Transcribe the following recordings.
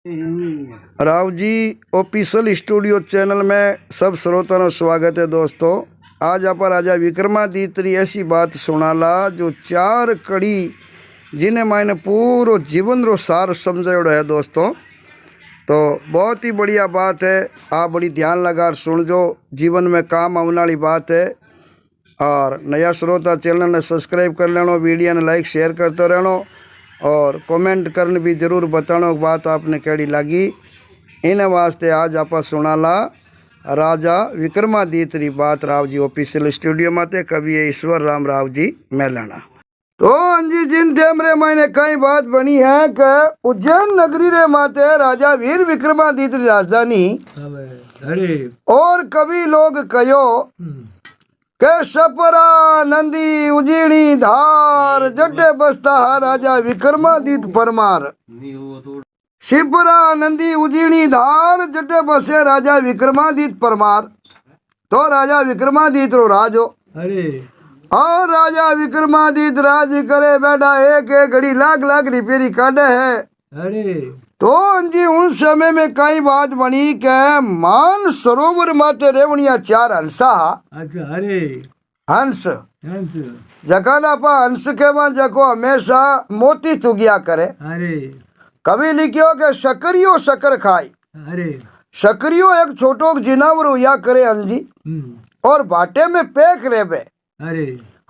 Rao ji official studio channel में सब श्रोताओं स्वागत है। दोस्तों, आज आप राजा विक्रमादित्य ऐसी बात सुनाला जो 4 कड़ी जिन्हें मैंने पूरा जीवन रो सार समझायोड़ो है। दोस्तों, तो बहुत ही बढ़िया बात है, आप बड़ी ध्यान लगा सुन जो, जीवन में काम आने वाली बात है। और नया श्रोता चैनल ने सब्सक्राइब कर लेना, वीडियो ने लाइक शेयर करते रहना और कमेंट करने भी जरूर बताना बात आपने कैडी लगी। इन वास्ते आज आप सुनाला राजा विक्रमादित्य री बात राव जी ऑफिशियल स्टूडियो माते कवि ईश्वर राम राव जी मेलाना। तो अंजी जिन टाइम रे मैंने कई बात बनी है कि उज्जैन नगरी रे माते राजा वीर विक्रमादित्य री राजधानी और कवि लोग कहो के सपरा नंदी उजीणी धार जटे बसता राजा विक्रमादित्य परमार। शिपरा नंदी उजीणी धार जटे बसे राजा विक्रमादित्य परमार। तो राजा विक्रमादित्य रो राजो और राजा विक्रमादित्य राज करे बैठा एक एक घड़ी लाख लाख रिपेरी काटे है। तो जी उन समय में कई बात बनी के मान सरोवर माते रेवणिया 4 हंसा। अच्छा, हंस जका ना पा हंस के मान जको हमेशा मोती चुगिया करे। कभी लिखियो के शकरियो शकर खाई। शकरियो एक छोटो जिनावर हुआ करे अंजी और भाटे में पैक रेबे।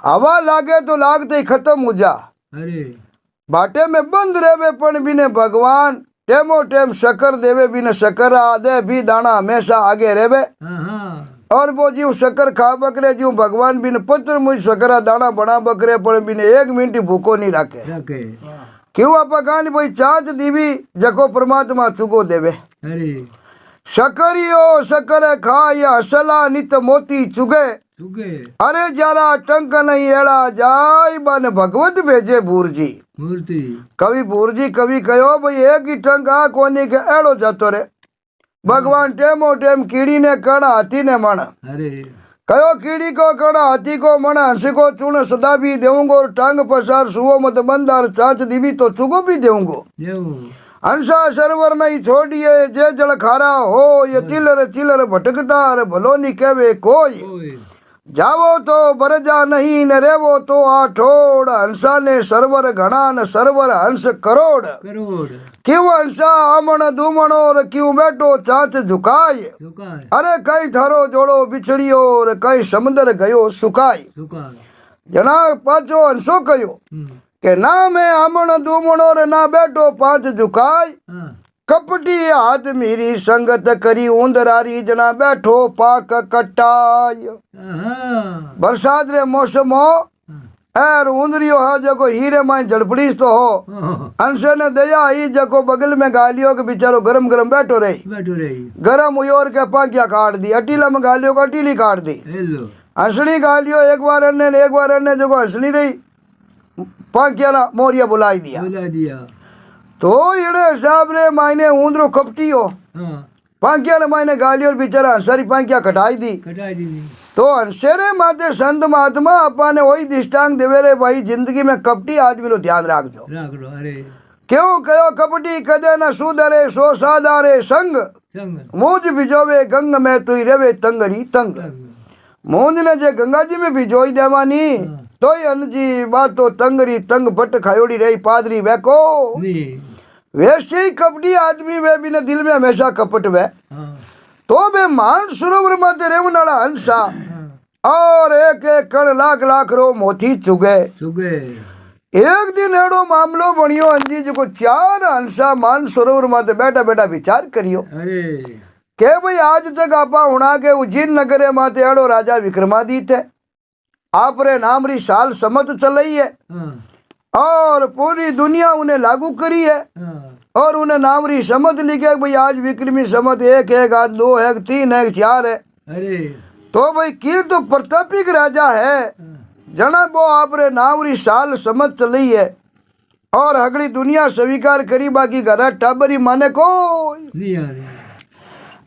हवा लागे तो लागते ही खत्म हो जा। भाटे में बंद रेबे पण बिने भगवान टेमो टेम शकर देवे बिना शकर आदे भी दाना हमेशा आगे रेबे। और वो जीव शकर खा बकरे जीव भगवान बिन पत्र मुझ शकर दाना बना बकरे पर बिने 1 मिनट भूखो नहीं रखे। क्यों आप कहानी भाई चाच दीवी जको परमात्मा चुगो देवे। शकरियो शकर खा या असला नित मोती चुगे। अरे जरा टंक नहीं एड़ा जाय बन भगवत भेजे भूरजी। कवि भूरजी कवि कहो भाई एक ही टंक आ कोनी के एड़ो जातो रे। भगवान टेमो टेम कीड़ी ने कण हाथी ने मन। कहो कीड़ी को कण हाथी को मन हंस को चूर्ण सदा भी देऊंगो। टांग पसार सुओ मत बंदार चाच दीवी तो चुगो भी देऊंगो। हंसा सरवर नहीं छोड़िए जे जल खारा हो ये चिलर चिलर भटकता रे भलो नहीं कहवे कोई। जावो तो बरजा नहीं न रेवो तो आठोड़। हंसा ने सरवर घना न सरवर हंस करोड़। क्यों हंसा आमण दूमण और क्यों बैठो चाच झुकाय। अरे कई थारो जोड़ो बिछड़ियो और कई समुद्र गयो सुकाय। जना पाचो हंसो कयो के ना मैं आमण दूमण और ना बैठो पांच झुकाय। कपटी हाथ मेरी संगत करी उंदरारी जना बैठो पाक कटाय। बरसात रे मौसम हो एर उंदरियो है जको हीरे माई झड़पड़ी तो हो। अंश ने दया ही जको बगल में गालियो के बेचारो गरम गरम बैठो रही। गरम हुई और के पाकिया काट दी। अटीला में गालियो को अटीली काट दी। हंसनी गालियो एक बार अन्य जको हंसनी रही पाकिया ना मोरिया बुलाई दिया। तो इड़े हिसाब रे मायने ऊंदरो कपटी हो पांकिया ने मायने गाली और बेचारा हंसारी पांकिया कटाई दी। तो हंसेरे माते संत महात्मा अपने वही दृष्टांत देवे रे भाई जिंदगी में कपटी आदमी रो ध्यान राख दो। क्यों कहो कपटी कदे न सुधरे सो साधारे संग। मूंज भिजोवे गंग में तू रेवे तंगरी तंग। मूंज ने जे गंगा जी में भिजोई देवानी तो जी बात तो तंगरी तंग भट्ट खायोड़ी रही पादरी वैको। वैसे ही कपटी आदमी वे बिना दिल में हमेशा कपट वे। तो वे मान सरोवर माते रेवन वाला हंसा और एक एक कण लाख लाख रो मोती चुगे। एक दिन एड़ो मामलो बनियो अंजी जो 4 हंसा मान सरोवर माते बैठा बैठा विचार करियो के भाई आज तक आपा हुणा के उज्जैन नगर माते एड़ो राजा विक्रमादित्य है। आप रे नाम री साल समत चल रही है और पूरी दुनिया उन्हें लागू करी है और उन्हें नाम री समत लिखे भाई आज विक्रमी समत 1 1 आज 2 1 3 1 4 है। तो भाई की तो प्रतापिक राजा है जना वो आप रे नाम री साल समत चल रही है और अगली दुनिया स्वीकार करी बाकी घर टाबरी माने को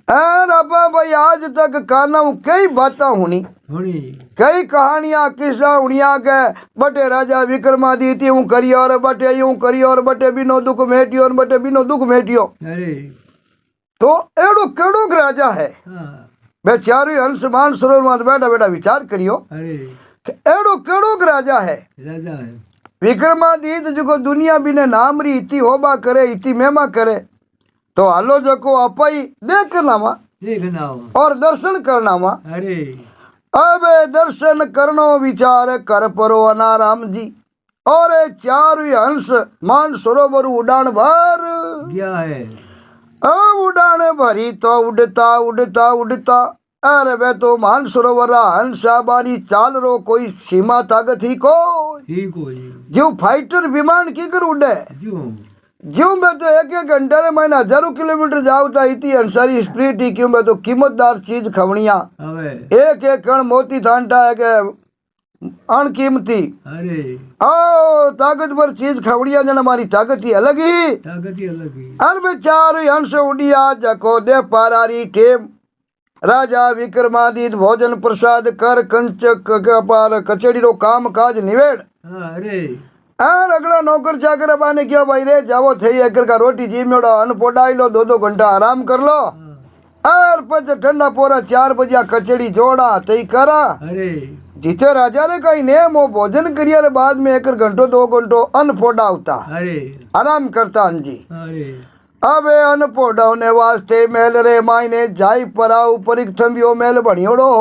भाई आज तक काना कई बातें होनी कई कहानियां किस्सा उड़िया के बटे राजा विक्रमादित्य यूं करियो और बटे यूं करियो और बटे बिनो दुख मेटियो और बटे बिनो दुख मेटियो। तो एड़ो केड़ो राजा है बेचारी हंस मान सरोवर में बैठा बैठा विचार करियो एड़ो केड़ो राजा है विक्रमादित्य जो दुनिया बिने नाम री इति होबा करे इति मेमा करे तो हालो जको अपाई देखना और दर्शन करना मा। अबे दर्शन करनो विचार कर परो अनाराम जी और चार हंस मान सरोवर उड़ान भर गया है। अब उड़ान भरी तो उड़ता उड़ता उड़ता अरे वे तो मान सरोवर हंसा बारी चाल रो कोई सीमा ताकत ही को जो फाइटर विमान की कर उड़े ज्यों मैं तो एक एक घंटे में मैंने हजारों किलोमीटर जाऊता इतनी अंसारी स्प्रीट ही क्यों मैं तो कीमतदार चीज खवनिया एक एक कण मोती थांटा है के अनकीमती ओ ताकतवर चीज खवड़िया जन हमारी ताकत ही अलग ही अरे बेचार हंस उड़िया जको दे पारारी टेम राजा विक्रमादित्य भोजन प्रसाद कर कंचक पार कचेड़ी रो काम काज निवेड़ और अगला नौकर चाकर बाने क्या भाई रे जाओ थे एकर का रोटी जी मेड़ो अन्न पोडाई लो 2-2 घंटा आराम कर लो और पच ठंडा पोरा 4 बजे कचड़ी जोड़ा तई करा जिथे राजा रे कहीं नेम हो भोजन करिया रे बाद में एक घंटो 2 घंटो अन्न पोडा होता आराम करता जी। अबे अन्न पोडाने वास्ते मेल रे मायने जाई परा ऊपर एक थंबियो मेल बणियोड़ो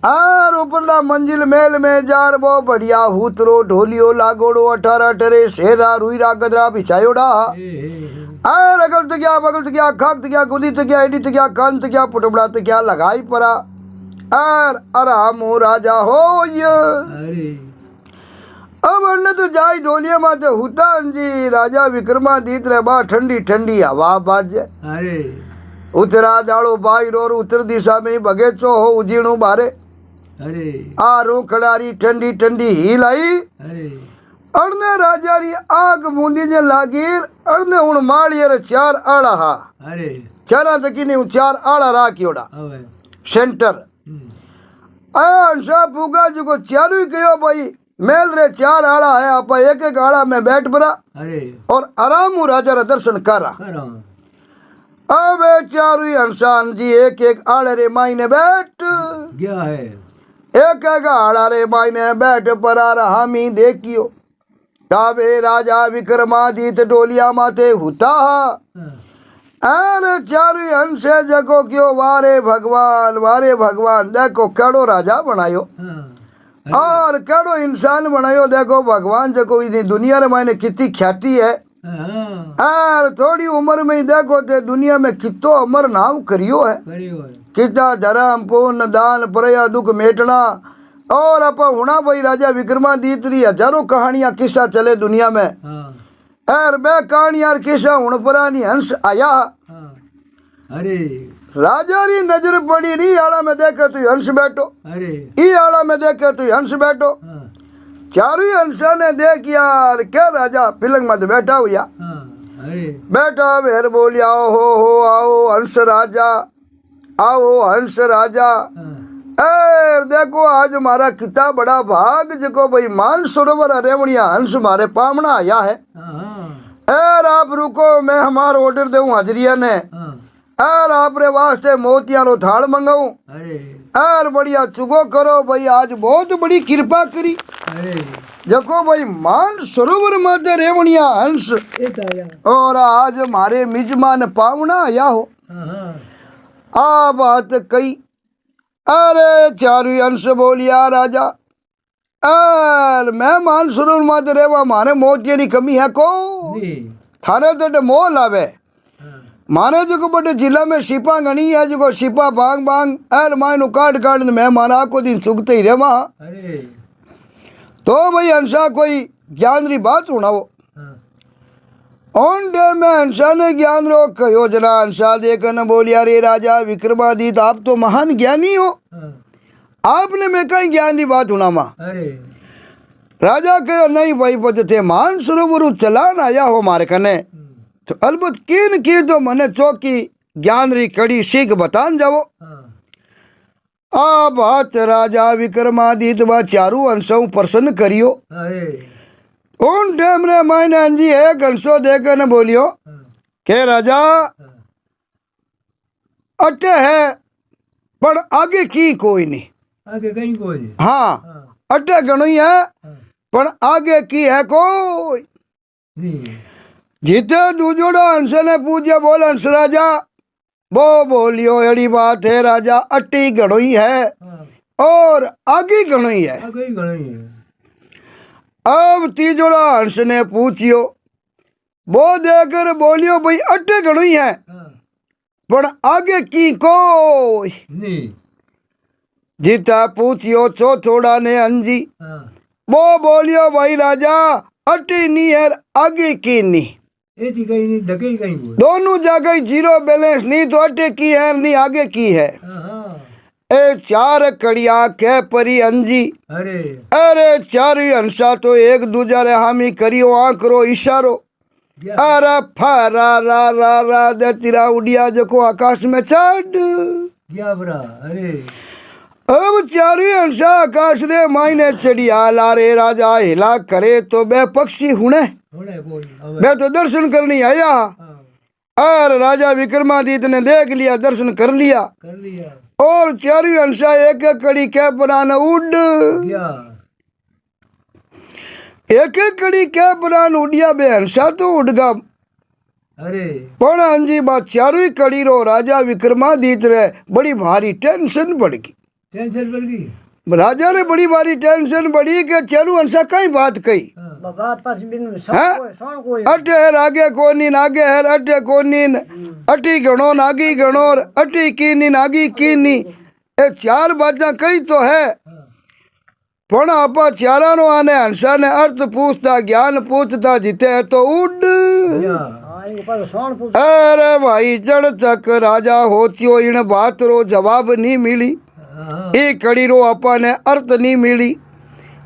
आर ऊपरला मंजिल मेल में जार वो बढ़िया हुतरो ढोलियो लागोड़ो 18 टरे शेरा रुईरा गदरा बिछायोड़ा आर अगल तो क्या बगल तो क्या खाक तो क्या गुदी तो क्या एडी तो क्या कान तो क्या पुटबड़ा तो क्या लगाई परा आर अरामू राजा हो अब अन्न तो जाई ढोलिया माते हुता जी राजा विक्रमादित्य रे बा ठंडी ठंडी हवा बाजे उतरा दाड़ो बाई रोर उत्तर दिशा में बगीचो हो उजीणू बारे आरो खड़ारी ठंडी ठंडी हिल आई अड़ने राजा री आग बूंदी जे लागी अड़ने उन माड़िये रे 4 आड़ा हा चारा तकी ने 4 आड़ा राखियोड़ा सेंटर अंशा पुगा जो चालू ही कहो भाई मेल रे 4 आड़ा है आप एक एक आड़ा में बैठ परा और आराम राजा रे दर्शन करा। अब चारू इंसान जी एक एक आड़े रे मायने बैठ गया है एक एक आड़ा रे मायने बैठ परा रहा मी देखियो तावे राजा विक्रमादित्य डोलिया माते हुता अरे चारू हंसे जगो क्यों वारे भगवान देखो केड़ो राजा बनायो और केड़ो इंसान बनायो देखो भगवान जको इतनी दुनिया रे मायने कितनी ख्याति है और थोड़ी उम्र में ही देखो ते दुनिया में कितो अमर नाम करियो है कितना धर्म पुण्य दान प्रया दुख मेटना और आप हुना भाई राजा विक्रमादित्य री हजारों कहानियां किस्सा चले दुनिया में और बे कहानियां किस्सा हुन परानी हंस आया राजा री नजर पड़ी री आला में देखे तू हंस बैठो ई आला में देखे तू हंस बैठो चारू हंसा ने देख यार क्या राजा पिलंग मत बैठा हुआ बेटा भेर बोलिया हो आओ हंस राजा आओ हंस राजा देखो आज हमारा कितना बड़ा भाग जको भाई मान सरोवर रेवणिया हंस मारे पामना आया है आप रुको मैं हमारा ऑर्डर दूं हाजरिया ने और आपरे वास्ते मोतिया रो थाल मंगाऊं और बढ़िया चुगो करो भाई आज बहुत बड़ी कृपा करी जको भाई मान सरोवर मध्य रेवणिया हंस और आज हमारे मिजमान पावना आया हो आ बात कही अरे चारू हंस बोलिया राजा और मैं मान सरोवर मध्य रेवा मारे मोतिया की कमी है को थारे तो मोल आवे मारे जो बड़े जिला में सिपा गणी है जो सिपा बांग बांग एर मायनो काट काट मैं मारा को दिन सुखते ही रेवा तो भाई हंसा कोई ज्ञान री बात सुनाओ ऑन डे में हंसा ने ज्ञान रो कहो जना हंसा देखकर न बोलिया रे राजा विक्रमादित्य आप तो महान ज्ञानी हो आपने मैं कहीं ज्ञान की बात सुना मा राजा कहो नहीं भाई बचते मान सरोवर चलान आया हो मारे कने तो अलबत किन की तो मने चौकी ज्ञान री कड़ी सीख बतान जाओ आ बात राजा विक्रमादित्य बा चारू अंशों प्रसन्न करियो। उन टाइम रे मायने अंजी एक अंशो देकर न बोलियो के राजा अटे है पर आगे की कोई नहीं, आगे कहीं कोई नहीं। हाँ अटे गणोई है पर आगे की है कोई नहीं। जीते दूजोड़ो अंश ने पूछे बोल अंश राजा वो बोलियो एड़ी बात है राजा अट्टी गणोई है और आगे गणोई है। आगे ही गणोई है। अब तीजोड़ा अंश ने पूछियो वो देकर बोलियो भाई अट्टे गणोई है पर आगे की कोई नहीं। जीता पूछियो चौथोड़ा ने अंजी वो बोलियो भाई राजा अट्टी नहीं है आगे की नहीं, एती कहीं नहीं धके ही कहीं कोई। दोनों जगह जीरो बैलेंस नहीं तो अट्टे की है नहीं आगे की है। ए चार कड़िया के परी अंजी अरे अरे चार अंशा तो एक दूजा रे हामी करियो आंकरो इशारो अरे फरा रा रा रा दे तिरा उड़िया जको आकाश में चढ़ गया बरा। अरे अब चारू अंशा आकाश रे मायने चढ़िया लारे राजा हिला करे तो बे पक्षी हुने मैं तो दर्शन करने आया। और राजा विक्रमादित्य ने देख लिया दर्शन कर लिया और चारू अंशा एक एक कड़ी के पुरान उड़ एक एक कड़ी के पुरान उड़िया बे अंशा तो उड़गा। अरे पण अंजी बात चारू कड़ी रो राजा विक्रमादित्य रे बड़ी भारी टेंशन बढ़ गई। टेंशन बढ़ गई। राजा ने बड़ी भारी टेंशन बढ़ी के चारू अंशा कई बात कही अटे है आगे कोनी नागे है अटे कोनी अटी गणो नागी गणो अटी कीनी नागी कीनी ए चार बातें कही तो है पण आपा चारा नो आने हंसा ने अर्थ पूछता ज्ञान पूछता जीते है तो उड़। अरे भाई जड़ तक राजा होतियो इन बात रो जवाब नहीं मिली ई कड़ी रो अपा ने अर्थ नहीं मिली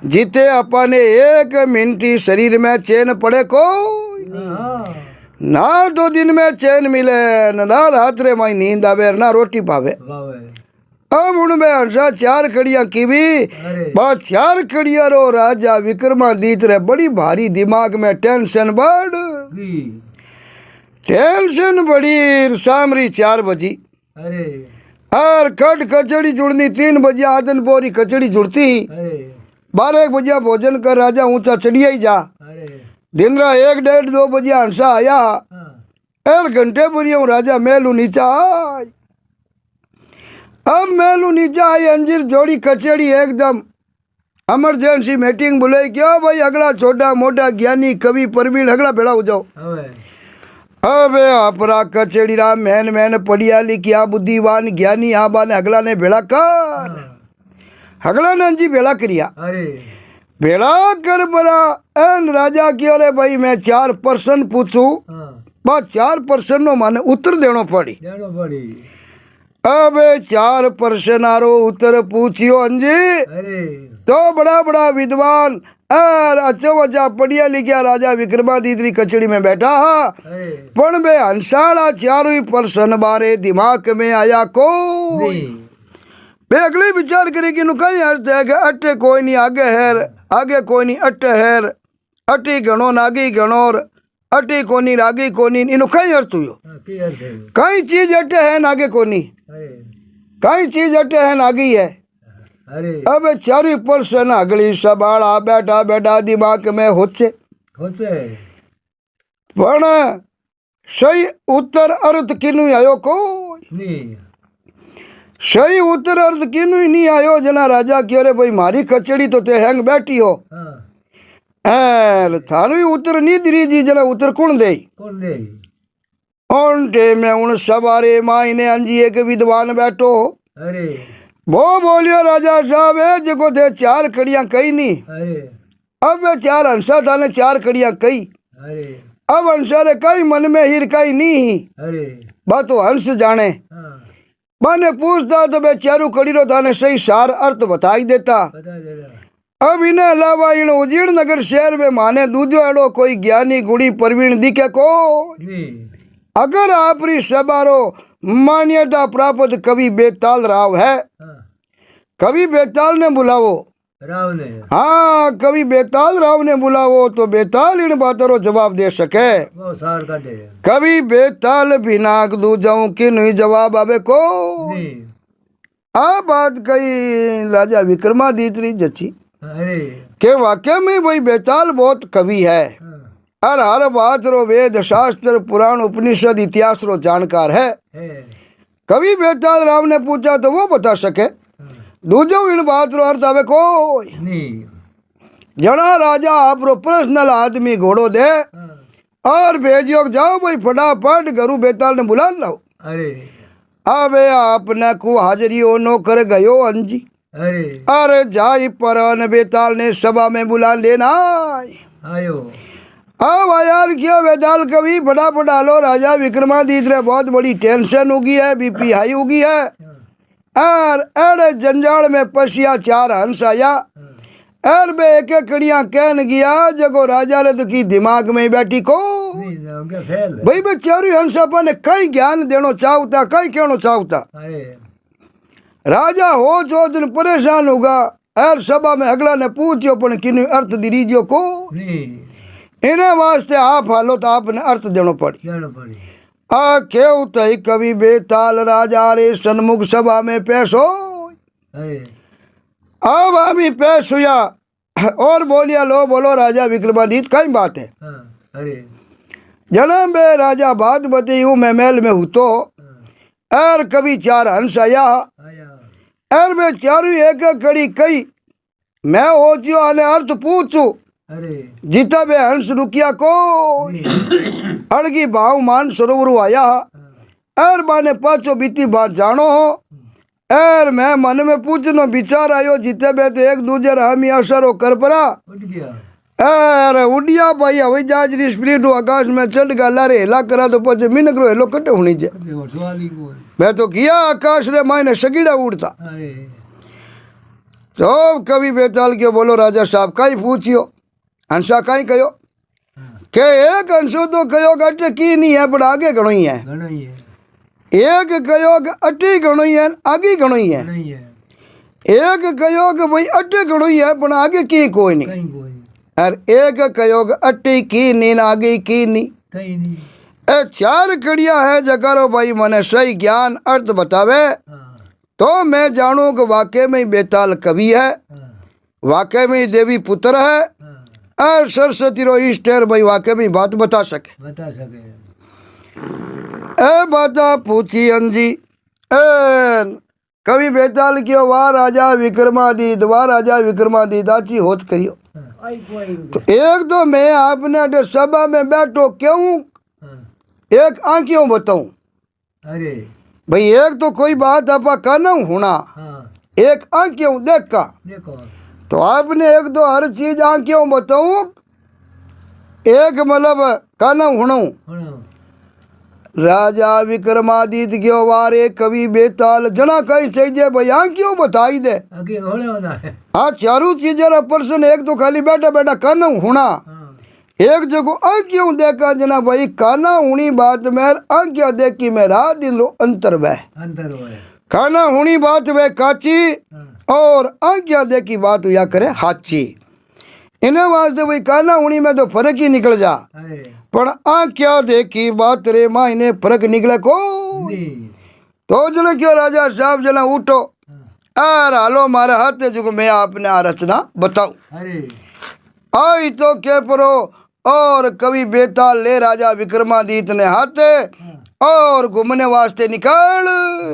जीते अपा ने एक मिनट शरीर में चैन पड़े को ना दो दिन में चैन मिले ना रात रे माई नींद आवे ना रोटी पावे। अब उनमें हंसा चार कड़िया की भी बात चार कड़िया रो राजा विक्रमादित्य रे बड़ी भारी दिमाग में टेंशन बड़ी सामरी 4 बजी और कट कचड़ी जुड़नी 3 बजे आदन पोरी कचड़ी जुड़ती 12-1 बजे भोजन कर राजा ऊंचा चढ़िया ही जा। दिन रा 1-1.5-2 बजे हंसा आया 1 घंटे पूरी राजा मेलू नीचा आई। अब मेलू नीचा आई अंजीर जोड़ी कचड़ी एकदम इमरजेंसी मीटिंग बुलाई क्यों भाई अगला छोटा मोटा ज्ञानी कवि परवीन अगला भेड़ा हो जाओ। अबे अपरा कचड़ी रा मैन पढ़िया लिखिया बुद्धिवान ज्ञानी आबा ने अगला ने भेड़ा कर अगला ने अंजी भेड़ा करिया भेड़ा कर बड़ा एन राजा क्यों रे भाई मैं 4 प्रश्न पूछू बस 4 प्रश्न नो माने उत्तर देनो पड़ी। अबे 4 प्रश्न आरो उत्तर पूछियो अंजी तो बड़ा बड़ा विद्वान और अच्छा पढ़िया लिखिया राजा विक्रमादित्य कचड़ी में बैठा पण बे हंसाड़ा 4 प्रश्न बारे दिमाग में आया को अगले विचार करेगी नु कहीं अर्थ है कि अट्टे कोई नहीं आगे कोई नहीं अट्टे है अटी गणो नागी गणोर अटी कोनी रागी कोनी इनु कहीं अर्थ हुयो कई चीज अट्टे है नागे कोनी कई चीज अट्टे है नागी है। अब 4 प्रश्न अगली सबाड़ा बैठा बैठा दिमाग में होचे पण सही उत्तर अर्थ किनु आयो को सही उत्तर अर्थ किनु ही नहीं आयो। जना राजा क्यों रे भाई मारी कचड़ी तो ते हैंग बैठी हो थानु ही उत्तर नहीं दिरी जी जना उत्तर कौन दे उन टेम में उन सवारे मायने अंजी एक विद्वान बैठो वो बोलियो राजा साहब है जको थे 4 कड़ियां कही नहीं अब वे 4 हंसा था ने 4 कड़ियां कही अब हंसा रे कई मन में हिर कई नहीं बात तो हंस जाने मैंने पूछता तो मैं 4 कड़ी रो थाने सही सार अर्थ बता ही देता। अब इन्हें अलावा इन उजीड़ नगर शहर में माने दूजो एड़ो कोई ज्ञानी गुड़ी परवीन दिखे को अगर आपरी सबारो मान्यता प्राप्त कवि बेताल राव है कवि बेताल ने बुलावो। राव ने हाँ, कवि बेताल राव ने बुलावो तो बेताल इन बातों जवाब दे सके। वो सार काटे कवि बेताल बिना दू जाऊं कि नहीं जवाब आवे को। नहीं। आ बात कही राजा विक्रमादित्य री जची अरे के वाकई में भाई बेताल बहुत कवि है हाँ, और हर बात रो वेद शास्त्र पुराण उपनिषद इतिहास रो जानकार है। कवि बेताल राव ने पूछा तो वो बता सके। दूजो इन बात रो अर्थ आवे कोई नहीं। जना राजा आप रो पर्सनल आदमी घोड़ो दे हाँ, और भेजियो जाओ भाई फटाफट गुरु बेताल ने बुला लाओ। अरे अबे आपने को हाजरियो नो कर गयो अंजी। अरे अरे जाई परन बेताल ने सभा में बुला लेना। आयो अब यार क्या बेताल कवि फटाफट आलो। राजा विक्रमादित्य रे बहुत बड़ी टेंशन होगी है, बीपी हाई होगी है और अड़े जंजाल में पसिया 4 हंस आया और बे एक कड़िया कहन गया जगो राजा ने तो की दिमाग में ही बैठी को नहीं ना क्या फेल भाई बे चारू हंस अपन कई ज्ञान देनो चाहता कई कहनो चाहता। अरे राजा हो जो दिन परेशान होगा और सभा में अगला ने पूछो पण किन्हीं अर्थ दीजियो को नहीं इन्हें वास्ते आप हालो तो आपने अर्थ देनो पड़ी। जाना पड़ी। आ केव तई कवि बेताल राजा रे सन्मुख सभा में पेश हो। अरे अब अभी पेश हुआ और बोलिया लो बोलो राजा विक्रमादित्य कई बात है। हाँ, अरे जन्म बे राजा बात बती हूँ मैं महल में हूँ तो हाँ, और कभी 4 हंस आया आया और मैं चारू एक कड़ी कई मैं हो जियो आने अर्थ पूछू अरे जीता बे हंस रुकिया को अड़गी भाव मान सरोवर आया और माने पाछो बीती बात जानो हो और मैं मन में पूछनो विचार आयो जीते बे तो एक दूजे हामी असर कर पड़ा उठ गया। अरे उड़िया भाई हवाई जहाज री स्पीड आकाश में चढ़ गया रे हेला करा तो पचे मिनक रो हेलो कटे होनी जे देखो सवाल ही कोई। मैं तो किया आकाश रे मायने सगीड़ा उड़ता। अरे तो कवि बेताल के बोलो राजा साहब कई पूछियो हंसा कई कहो के एक हंसो तो कहो अटे की नहीं है पर आगे घणो ही है। घना ही है एक कहो अटे घणो ही है आगे घणो ही है। नहीं है एक कहो कि भाई अटे घणो ही है पर आगे की कोई नहीं। कहीं कोई और एक कहो अटे की नहीं आगे की नहीं। कहीं नहीं। ए 4 कड़िया है जगारो भाई मने सही ज्ञान अर्थ बतावे हाँ, तो मैं जानू कि वाकई में बेताल कवि है हाँ, वाकई में देवी पुत्र है हाँ, और सरस्वती रो इष्ट है भाई वाकई में बात बता सके। बता सके। ए बाता पूछी अंजी कवि बेताल की वाह राजा विक्रमादित्य वाह राजा विक्रमादित्य आची होच करियो। हाँ, आई कोई तो एक तो मैं आपने अटे सभा में बैठो क्यों हाँ, एक आंखियों बताऊं अरे भाई एक तो कोई बात आपा करना होना हाँ एक आंखियों देख का देखो तो आपने एक तो हर चीज आंखियों बताऊं एक मतलब काना होना होना राजा विक्रमादित्य के वारे कवि बेताल जना कहीं चाहिए भाई आंखियों बताई दे। आगे होने होना है। हाँ चारों चीजें पर्सन एक तो खाली बैठा बैठा काना होना हाँ, एक जगह आंखियों देखा जना भाई काना हुनी बात में आंखियों देखी मेरा दिल रो अंतर वह अंतर हो है। खाना हुनी बात वह काची हाँ, और आंखियों देखी बात या करे हाची। इन्हें वास्ते भाई काना हुनी में तो फर्क ही निकल जा अरे पर आंखियों देखी बात रे माँ इन्हें फर्क निकले को नहीं। तो जने क्यों राजा साहब जना उठो हाँ, और हालो मारे हाथ जो मैं आपने आ रचना बताऊं। अरे आई तो के परो और कवि बेताल ले राजा विक्रमादित्य ने हाथे हाँ, और घूमने वास्ते निकाल।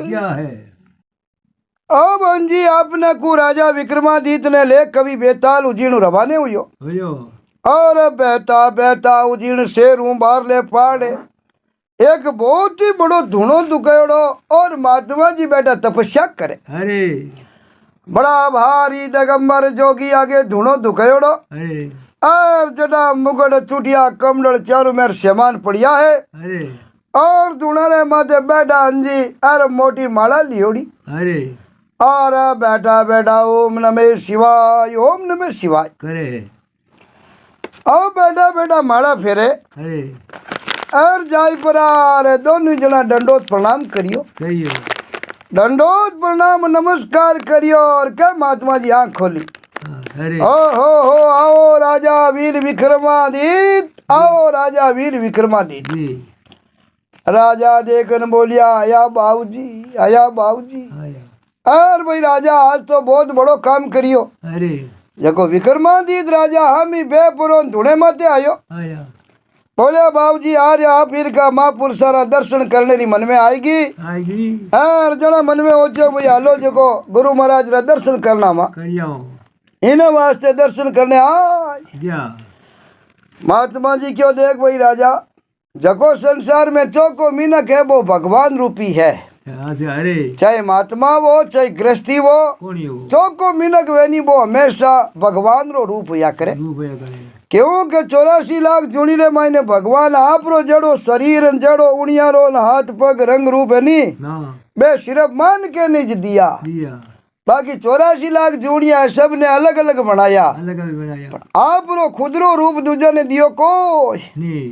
क्या है अब अंजी आपने को राजा विक्रमादित्य ने ले कवि बेताल उजीण रवाने हुयो भैया। और बहता बहता उजीण शेरू बार ले पाड़े एक बहुत ही बड़ो धुनो दुखेड़ो और महात्मा जी बैठा तपस्या करे। अरे बड़ा भारी दिगंबर जोगी आगे धुनो दुखेड़ो अरे और जड़ा मुगड़ चुटिया कमडल चारों मेर सामान पड़िया है अरे और दुनारे माथे बैठा अंजी और मोटी माला लियोड़ी अरे और बैठा बैठा ओम नमः शिवाय ओम नमः शिवाय करे और बैठा बैठा माला फेरे अरे और जाई पर रे दोनों जना दंडोत प्रणाम करियो। कहियो दंडोत प्रणाम नमस्कार करियो और क्या महात्मा जी आंख खोली। हाँ, अरे ओ हो आओ राजा वीर विक्रमादित्य, आओ राजा वीर विक्रमादित्य। जी राजा देखन बोलिया आया बाबूजी, आया बाबूजी। आया। अरे भाई राजा आज तो बहुत बड़ो काम करियो। अरे देखो विक्रमादित्य राजा हम ही बेपुरो धुणे माते आयो। आया। बोले बाबूजी आज आप वीर का महापुरुषारा दर्शन करने री मन में आएगी। आएगी। अरे जना मन में हो जो भाई हालो जको गुरु महाराज रा दर्शन करना मा करियो। इन वास्ते दर्शन करने आए। क्या? महात्मा जी क्यों देख भाई राजा जको संसार में चौको मीनक है वो भगवान रूपी है। अरे चाहे महात्मा वो चाहे गृहस्थी वो कौन है वो? चौको मीनक वेनी वो हमेशा भगवान रो रूप या करे। रूप है करे। क्यों के 84 लाख जुड़ी रे मायने भगवान आप रो जड़ो शरीर जड़ो उड़िया रो हाथ पग रंग रूप है नी ना बे सिर्फ मान के नहीं दिया। दिया। बाकी 84 लाख जोड़िया सब ने अलग अलग बनाया। अलग अलग बनाया। आप रो खुदरो रूप दूजा ने दियो कोई नहीं।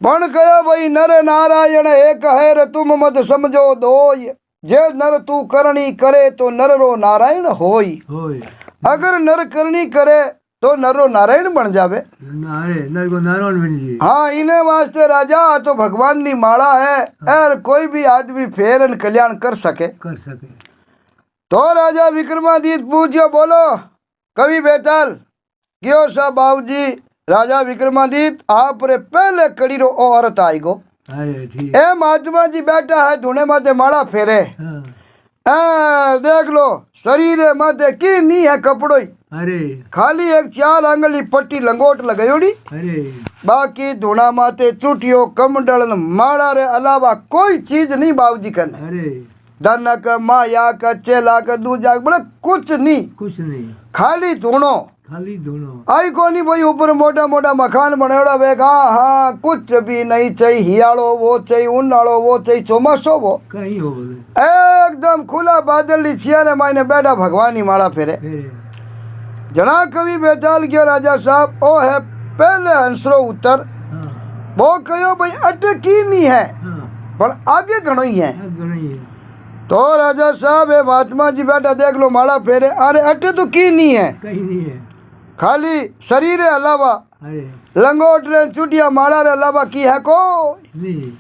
पण कहो भाई नर नारायण एक है रे तुम मत समझो दोय, जे नर तू करनी करे तो नर रो नारायण होय। होय। अगर नर करनी करे तो नर रो नारायण बन जावे। अरे नर को नारायण बन जी। हाँ इन्हें वास्ते राजा तो भगवान की माला है और कोई भी आदमी फेरन कल्याण कर सके। कर सके। तो राजा विक्रमादित्य पूछो बोलो कवि बेताल क्यों सा बाबूजी। राजा विक्रमादित्य आप रे पहले कड़ी रो ओ औरत आई गो। अरे ठीक। ए महात्मा जी बैठा है धुने माथे माला फेरे। हाँ। देख लो शरीर माथे की नी है कपड़ो ही अरे खाली एक 4 आंगली पट्टी लंगोट लगायोड़ी। अरे बाकी धुना माथे चुटियो कमंडल माला रे अलावा कोई चीज नहीं बाबूजी करने। अरे धन का माया का चेला का दूजा बोले कुछ नहीं कुछ नहीं। खाली धुनो खाली दोनों। आई कोनी भाई ऊपर मोटा मोटा मकान बनायोड़ा वे हाँ कुछ भी नहीं चाहिए। हियाड़ो वो चाहिए उन्हाड़ो वो चाहिए चौमासो वो कहीं हो बोले। एकदम खुला बादल छिया ने मायने बैठा भगवान ही माला फेरे। जना कवि बेताल के राजा साहब ओ है पहले हंसरो उतर। हाँ। वो कहो भाई अटकी नहीं है हाँ। पर आगे घणो ही है। गणई है। तो राजा साहब है महात्मा जी बैठा देख लो माला फेरे। अरे अटे तो की नहीं है कहीं नहीं है। खाली शरीर है अलावा अरे लंगोट रे चुटिया माला रे अलावा की है को नहीं।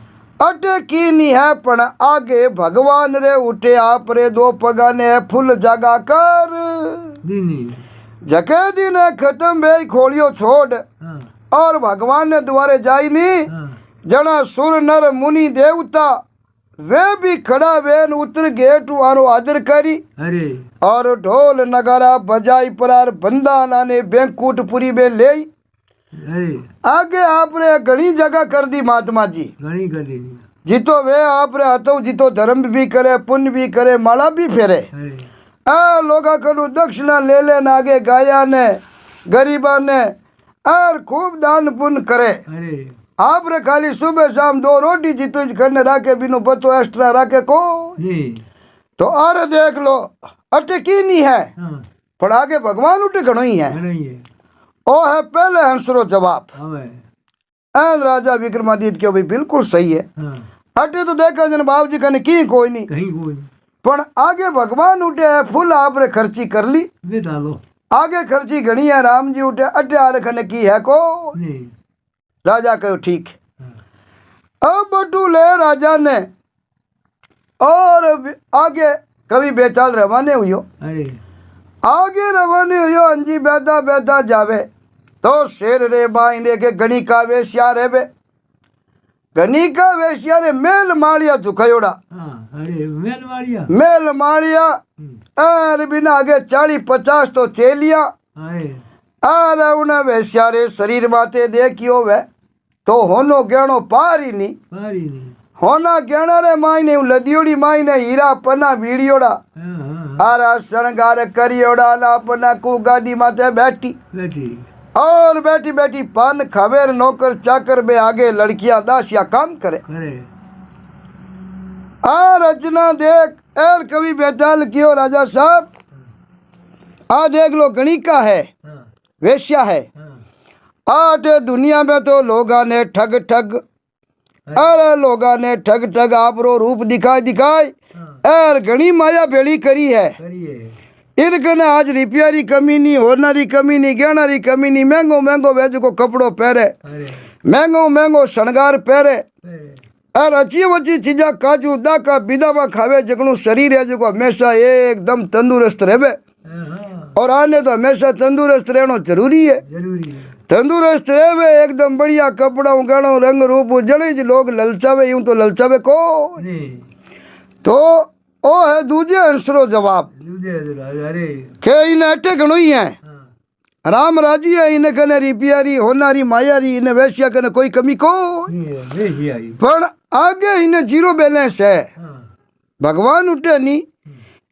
अटे की नहीं है पण आगे भगवान रे उठे आप रे 2 पगाने फुल जगा कर नहीं। जके दिन खत्म बे खोलियो छोड़। हाँ। और भगवान ने द्वारे जाई नहीं हाँ। जना सुर नर मुनि देवता वे भी खड़ा वेन उतर गेट वारो आदर करी। अरे और ढोल नगारा बजाई परार बंदा नाने बैंकुट पुरी में ले अरे आगे आपने घनी जगह कर दी महात्मा जी। गणी कर दी। जितो वे आपने हतो जितो धर्म भी करे पुण्य भी करे माला भी फेरे। अरे आ लोगा कनु दक्षिणा ले लेन आगे गाया ने गरीबा ने और खूब दान पुण्य करे। अरे आप रे खाली सुबह शाम 2 रोटी जितो करने राखे बिनु पतो एक्स्ट्रा राखे को नहीं। तो और देख लो अटकी नहीं है। हाँ। पर आगे भगवान उठे घणो ही है। गणई है। ओ है पहले हंसरो जवाब। हवे। एन राजा विक्रमादित्य क्यों भाई बिल्कुल सही है। हाँ। अटे तो देखा जन बाबू जी कहने की कोई नहीं कहीं कोई पर आगे भगवान उठे है फुल आपने खर्ची कर ली। वे डालो। आगे खर्ची घनी है राम जी उठे अटे आर खने की है को नहीं। राजा कहो ठीक। हाँ। अब बटू ले राजा ने और आगे कभी बेताल रवाने हुई। अरे आगे रवाने हुई अंजी बैठा बैठा जावे तो शेर रे बाइंदे के गणी का वेश्या रे बे गणी का वेश्या रे मेल मालिया झुकायोड़ा। हाँ। अरे मेल मारिया। मेल मालिया अरे बिना आगे 40-50 तो चेलिया। अरे अरे उन्हें वेश्या रे शरीर माते देखियो वे तो होनो गहनो पार ही नहीं। पारी नहीं। होना गहना रे मायने लदियोड़ी मायने हीरा पन्ना बीड़ियोड़ा। हाँ। हाँ। आरा शणगार करियोड़ा ना अपना को गादी माते बैठी बेटी। और बैठी बैठी पान खवेर नौकर चाकर बे आगे लड़कियां दासिया काम करे। करे। आ रचना देख एर कवि बेताल कियो राजा साहब आ देख लो गणिका है हाँ। वेश्या है। हाँ। आटे दुनिया में तो लोगा ने ठग ठग अरे लोगा ने ठग ठग आप रो रूप दिखाई दिखाई हाँ। और घनी माया भेड़ी करी है करिए इनकने आज रुपया री कमी नहीं होना री कमी नहीं गहना री कमी नहीं महंगो महंगो वेज को कपड़ो पहरे अरे महंगो महंगो शणगार पहरे अरे और अच्छी अच्छी चीजा काजू दाका बिदावा खावे जगनू शरीर है जो हमेशा एकदम तंदुरुस्त रहे हाँ और आने तो हमेशा तंदुरुस्त रहना जरूरी है जरूरी है तंदुरुस्त रहे एकदम बढ़िया कपड़ा गणों रंग रूप जड़े ज लोग ललचावे यूं तो ललचावे को नहीं तो ओ है दूजे अंसरो जवाब अरे के इन्हें अटे घणो ही है हाँ राम राजी है इन्हें कने रिपियारी होनारी मायारी इन्हें वैश्या कने कोई कमी को नहीं है बेची आई पर आगे इन्हें जीरो बैलेंस है हाँ भगवान उठे नहीं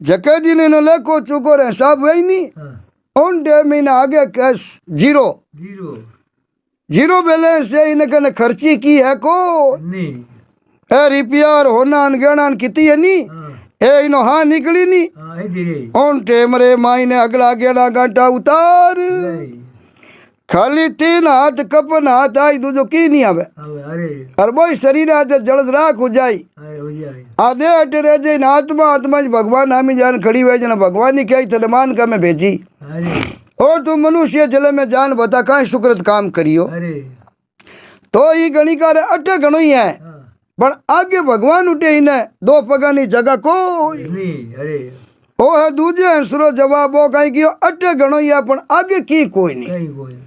जके दिन इन्हें लेको चुको रहे साहब वही नहीं हाँ उन टाइम इन्हें आगे cash zero zero zero balance है इन्हें कने खर्ची की है को नहीं ए रिपियार होना गहना किती है नहीं हाँ ए इनो हाँ निकली नहीं हाँ धीरे उन टाइम रे माई ने अगला गेला घंटा उतार नहीं खाली 3 हाथ कपन हाथ आई दूजो की नहीं आवे अरे और बोई शरीर आते जलद राख हो जाई अरे हो जाए आधे अटे रह जाए आत्मा आत्मा ज भगवान आमी जान खड़ी हुए जना भगवान ने क्या थलमान का मैं भेजी अरे और तू मनुष्य जले में जान बता कहाँ शुक्रत काम करियो अरे तो ये गणिकार अटे घणो ही है हाँ पर आगे भगवान उठे इन्हें 2 पगानी जगह को नहीं अरे ओ है दूजे अंसरो जवाब वो कहीं कियो अटे घणो ही है पर आगे की कोई नहीं कहीं कोई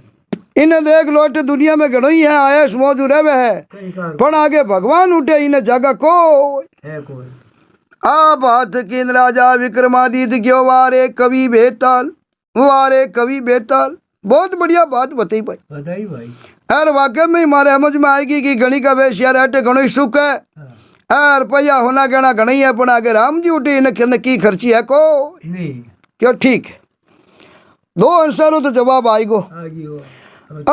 इन्हें देख लो अटे दुनिया में घणो ही है आयस मौजू रहे है कहीं कार पर आगे भगवान उठे इन्हें जगह को है कोई आ बात किन राजा विक्रमादित्य क्यों वारे कवि बेताल वारे कवि बेताल बहुत बढ़िया बात बताई भाई बताइए भाई यार वाकई में हमारे समझ में आएगी कि गणी का वेश यार अटे घणो ही सुख है हाँ यार रुपया होना गहना घना ही है पर आगे राम जी उठे इन्हें की खर्ची है को नहीं क्यों ठीक है 2 अंसारों तो जवाब आएगो आगे हो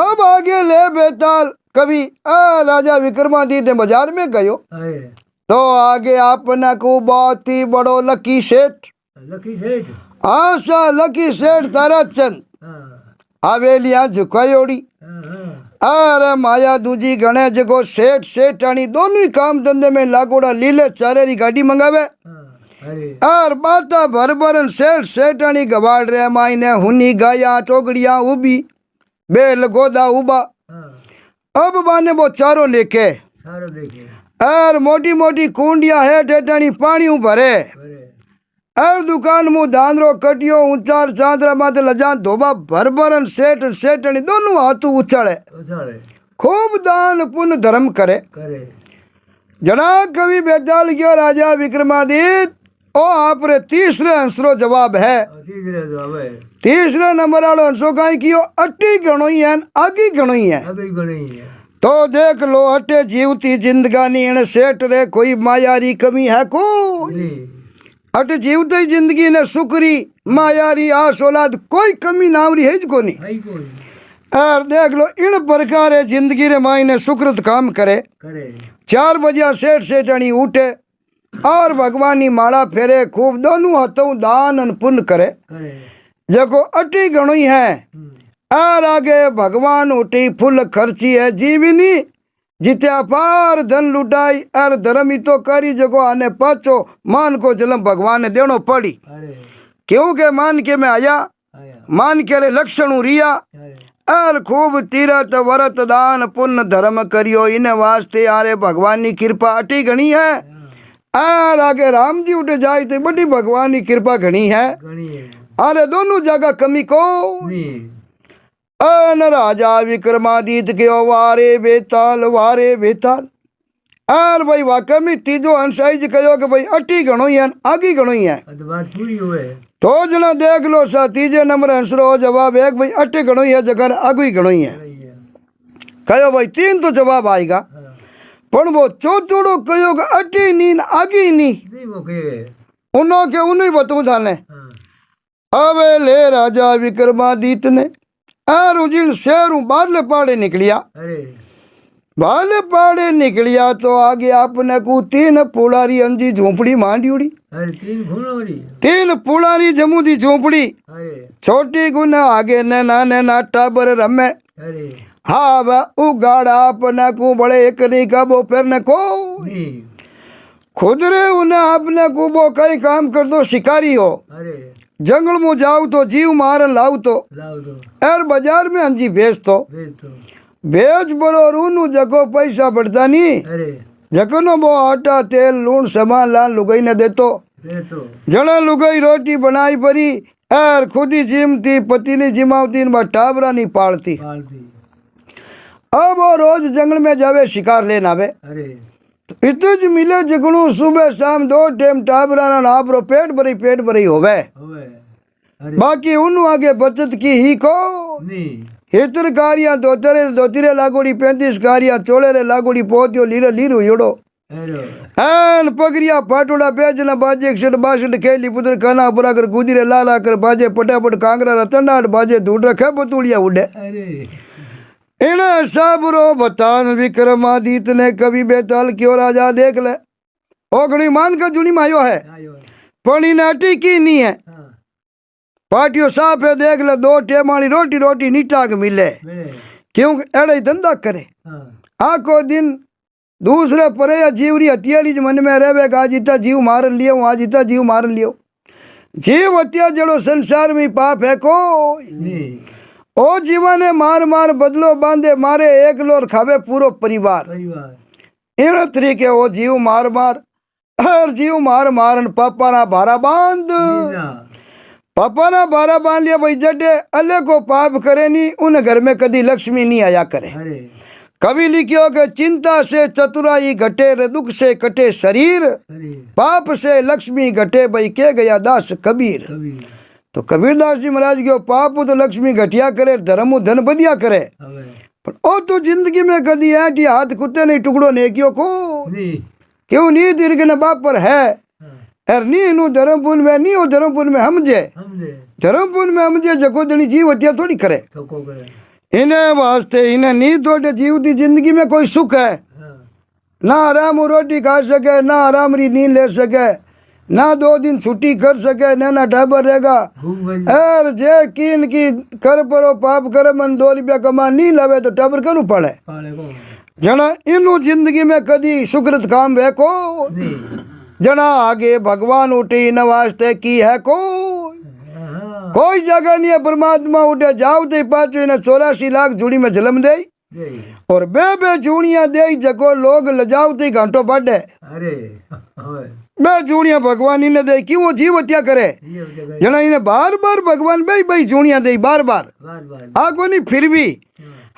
अब आगे ले बेताल कभी राजा विक्रमादित्य बाजार में गयो अरे तो आगे आपना को बहुत ही बड़ो लकी सेठ लकी सेठ आशा लकी सेठ ताराचंद हाँ हवेलियां झुकायोड़ी हाँ हाँ अरे माया दूजी गणे जगो सेठ सेठानी दोनों ही काम धंधे में लागोड़ा लीले चारे री गाड़ी मंगावे हाँ अरे और बाता भर भरन सेठ सेठानी गवाड़ रे माई ने हुनी गाया टोकड़िया उबी बेल गोदा उबा हाँ अब बाने वो चारों लेके सारा देखे और मोटी मोटी कुंडिया है टेटानी पानी भरे अरे और दुकान मुँह धांधरो कटियो ऊंचार चांदरा माते लजा धोबा भर भरन सेठ सेठनी दोनों हाथों उछाड़े उछाड़े खूब दान पुण्य धर्म करे करे जना कवि बेताल क्यों राजा विक्रमादित्य ओ आप रे तीसरे अंसरो जवाब है तीसरे जो अब है तीसरे नंबर वालो अंसो कहीं कियो अट्टी घणो ही है आगे घणो ही है अभी गणी है तो देख लो अटे जीवती जिंदगानी इन सेठ रे कोई मायारी कमी है को नहीं अटे जीवती जिंदगी ने सुकरी मायारी आस औलाद कोई कमी नावरी है को नहीं भाई कोई और देख लो इन प्रकार जिंदगी रे माई ने सुकृत काम करे करे 4 बजे सेठ सेठानी उठे और भगवानी माला फेरे खूब दोनों हाथों दान और पुण्य करे करे देखो अटी घणो ही है और आगे भगवान उठी फुल खर्ची है जीवनी जिते अपार धन लुटाई और धर्म ही तो करी जगो आने पाचो मान को जन्म भगवान ने देनो पड़ी अरे क्योंकि मान के मैं आया आया मान के रे लक्षण रिया अरे और खूब तीरथ व्रत दान पुण्य धर्म करियो इन वास्ते आरे भगवान की कृपा अटी घनी है और आगे राम जी उठे जाए तो बड़ी भगवान की कृपा घनी है गणी है अरे दोनों जगह कमी को नहीं अन राजा विक्रमादित्य के वारे बेताल और भाई वाकई में तीजो अंश आई जी कहो कि भाई अटी घणो ही है आगे घणो ही है अब तो बात पूरी हुए तो जना देख लो सा तीजे नंबर अंसरो जवाब एक भाई अटे घणो ही है जगह आगू ही घणो ही है कहो भाई 3 तो जवाब आएगा हाँ पर वो चौथोड़ो कहो कि अटी नीन आगे नहीं नहीं वो कहे उन्हों के उन्हीं बतू थाने हाँ अब ले राजा विक्रमादित्य ने और उजिन शेरू बादले पाड़े निकलिया अरे बादले पाड़े निकलिया तो आगे आपने को 3 पुलारी अंजी झोपड़ी मांडी उड़ी अरे 3 घुनोरी 3 पुलारी जमुदी झोपड़ी अरे छोटी गुना आगे नैना टाबर रमे अरे हाँ बा उगाड़ा अपना को बड़े एक नहीं का वो फिर न को नहीं खुद रे उन्हें आपने कुबो कई काम कर दो शिकारी हो अरे जंगल में जाऊ तो जीव मार लाऊ तो लाओ दो एर बाजार में अंजी बेच तो भेज दो बेच बरो रू जगो पैसा बढ़ता नहीं अरे जकनो वो आटा तेल लूण सामान लान लुगाई ने देतो दे तो जड़ा लुगाई रोटी बनाई परी एर खुद ही जिमती पति नहीं जिमावती न टाबरा नहीं पालती पाल दी अब वो रोज जंगल में जावे शिकार लेन आवे अरे तो इतज मिले जगणू सुबह शाम 2 टाइम टाबरा ना आपरो पेट भरी होवे होवे अरे बाकी उन आगे बचत की ही को नहीं हितर कारिया दोतीरे लागोड़ी 35 कारिया चोले रे लागोड़ी पोतियो लीरे लीरू योड़ो अरे एन पगरिया पाटोड़ा बेजना बाजे 61 खेली पुत्र खाना पूरा कर गुदीरे लाला कर बाजे पटापट कांगरा रतनाट बाजे दूध रखे बतूलिया उड़े अरे इन्हें साबरो बतान विक्रमादित्य ने कभी बेताल क्यों राजा देख ले ओखड़ी मान का जुनी मायो है आयो पड़ी नाटी की नहीं है हाँ पाटियो साफ है देख ले 2 टेमाली रोटी नीटाक मिले मिले क्यों एड़े धंधा करे हाँ आको दिन दूसरे परे या जीवरी हथियारी मन में रहे आज इतना जीव मार लियो आज इतना जीव मार लियो जीव हत्या जड़ो संसार में पाप है को नहीं ओ जीवाने मार मार बदलो बांधे मारे एक लोर खावे पूरो परिवार परिवार इन तरीके वो जीव मार मार हर जीव मार मारन पापा ना भारा बांध नीना पापा ना भारा बांध लिया भाई जडे अल्ले को पाप करे नहीं उन घर में कदी लक्ष्मी नहीं आया करे अरे कभी लिखियो कि चिंता से चतुराई घटे रे दुख से कटे शरीर अरे पाप से लक्ष्मी घटे भाई के गया दास कबीर कभी तो कबीरदास जी महाराज के पाप तो लक्ष्मी घटिया करे धर्म धन बदिया करे हवे पर ओ तो जिंदगी में कदी ऐटी हाथ कुत्ते नहीं टुकड़ो नेकियो को नहीं क्यों नहीं दीर्घ न बाप पर है हाँ एर नी नु धर्मपुर में नहीं हो धर्मपुर में हमजे हमने धर्मपुर में हमजे जको दणी जीव हत्या थोड़ी करे तो को करे इन्हें वास्ते इन्हें नी तोड़े जीव दी जिंदगी में कोई सुख है हाँ ना आराम रोटी खा सके ना आराम री नींद ले सके ना 2 दिन छुट्टी कर सके ना टाबर रहेगा घूम गई एर जे कीन की कर परो पाप करे मन 2 रुपया कमा नहीं लावे तो टाबर करू पड़े पाले को जना इनु जिंदगी में कदी सुकृत काम वे को नहीं जना आगे भगवान उठे इन वास्ते की है को हाँ कोई जगह नहीं है परमात्मा उठे जाओ तो पाचो इन्हें 84 लाख जुड़ी में जन्म दे दे और बे जूड़ियां दे जको लोग लजाओ तो घंटो बढ़े अरे हवे बे जूड़ियां भगवान इन्हें दे क्यों वो जीव हत्या करे ये जगह जना इन्हें बार बार भगवान बई जूड़ियां दे बार बार बार बार आगो नहीं फिर भी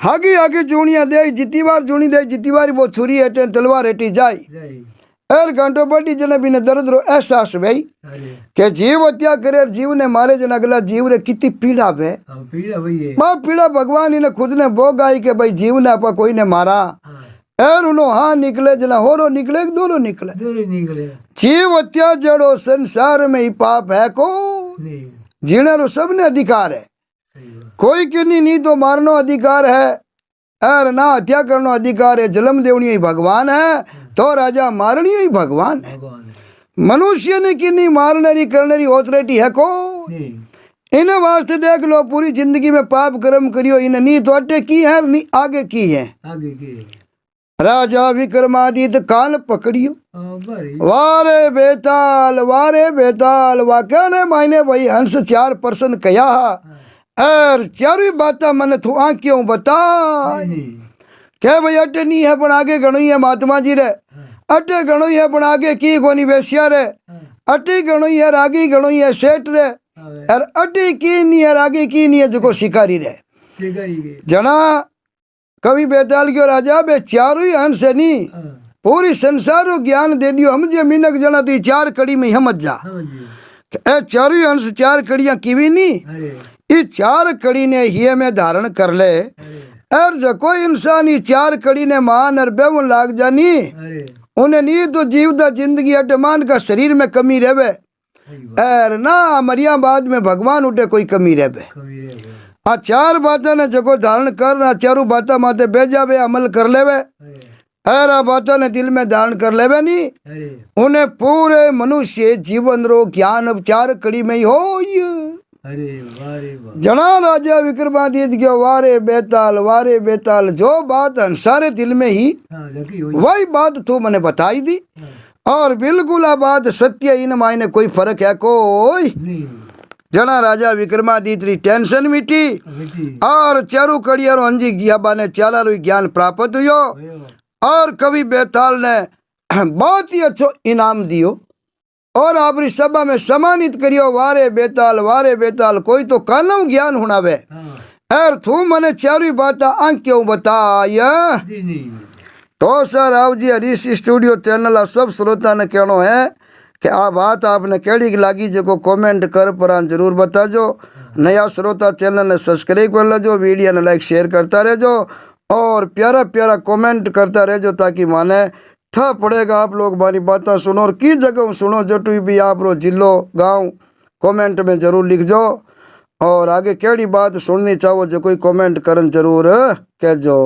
आगे आगे जूड़ियां दे जितनी बार जूड़ी दे जितनी बार वो छुरी हटे तलवार हटी जाए जाई एर घंटो बढ़ी जना भी दर्द रो एहसास भाई अरे के जीव हत्या करे जीव ने मारे जना अगला जीव रे कितनी पीड़ा है हम पीड़ा भई बा पीड़ा भगवान इन्हें खुद ने भोग आई के भाई जीव ने आपा कोई ने मारा हाँ एर उनो हाँ निकले जना होरो निकले दोनों निकले दूर निकले जीव हत्या जड़ो संसार में ही पाप है को नहीं जीने रो सबने अधिकार है सही बात कोई किन्नी नहीं तो मारनो अधिकार है एर ना हत्या करनो अधिकार है जन्म देवनी ही भगवान है तो राजा मारनी ही भगवान है भगवान मनुष्य ने किन्नी मारने री करने री ऑथोरिटी है को नहीं इन्हें वास्ते देख लो पूरी जिंदगी में पाप कर्म करियो इन्हें नी तो अटे की है नी आगे की है आगे के राजा विक्रमादित्य कान पकड़ियो बड़ी वारे बेताल वाक्या ने मायने भाई हंस 4% कया और चारों बातें मन तू आंखियों बता नहीं क्या भाई अटे नहीं है पण आगे घणो ही है महात्मा जी रे अटे घणो ही है पण आगे की कोनी वेश्या रे अटे घणो ही है आगे घणो ही है सेठ रे हवे और अटे की नहीं है आगे की नहीं है जो शिकारी रे शिकारी के जना कवि बेताल क्यों राजा बे चारों ही हंस है नी हाँ पूरी संसारो ज्ञान दे दियो हम जे मीनक जना तो 4 कड़ी में ही समझ जा समझिए ए चारों ही हंस 4 कड़ियां कीवी नी अरे ये 4 कड़ी ने ही में धारण कर ले अरे और जो कोई इंसान ये 4 कड़ी ने मान और बेवन लाग जानी अरे उन्हें नी तो जीवदा जिंदगी अटमान का शरीर में कमी रहे सही बात और ना मरिया बाद में भगवान उठे कोई कमी रहे कभी रे आ 4 बातें ने जगो धारण कर ना चारों बातें माते बह जावे अमल कर लेवे अरे ऐरा बातें ने दिल में धारण कर लेवे नी अरे उन्हें पूरे मनुष्य जीवन रो ज्ञान अब 4 कड़ी में ही हो अरे वारे वाह जना राजा विक्रमादित्य के वारे बेताल जो बात सारे दिल में ही हाँ लगी हुई वही बात तू मैंने बताई दी हाँ और बिल्कुल आ बात सत्य इन मायने कोई फर्क है कोई नहीं जना राजा विक्रमादित्य री टेंशन मिटी बेटी और चारू कड़ियारो अंजी गियाबा ने चालारो ज्ञान प्राप्त हुयो भयो और कवि बेताल ने बहुत ही अच्छो इनाम दियो और आपरी सभा में सम्मानित करियो वारे बेताल कोई तो कानव ज्ञान हुनावे हाँ और तू मने चारू बात आंख क्यों बताया नहीं तो सर आओ जी हरीश स्टूडियो चैनल आ सब श्रोता ने कहनो है कि आ बात आपने केड़ी लागी जो कमेंट कर पर जरूर बताजो नया श्रोता चैनल ने सब्सक्राइब कर लेजो वीडियो ने लाइक शेयर करता रहजो और प्यारा प्यारा कमेंट करता रहजो ताकि माने ठा पड़ेगा आप लोग हमारी बातें सुनो और की जगह सुनो जटू भी आप रो जिलो गाँव कमेंट में जरूर लिखजो और आगे केड़ी बात सुननी चाहो जो कोई कमेंट करन जरूर कहजो।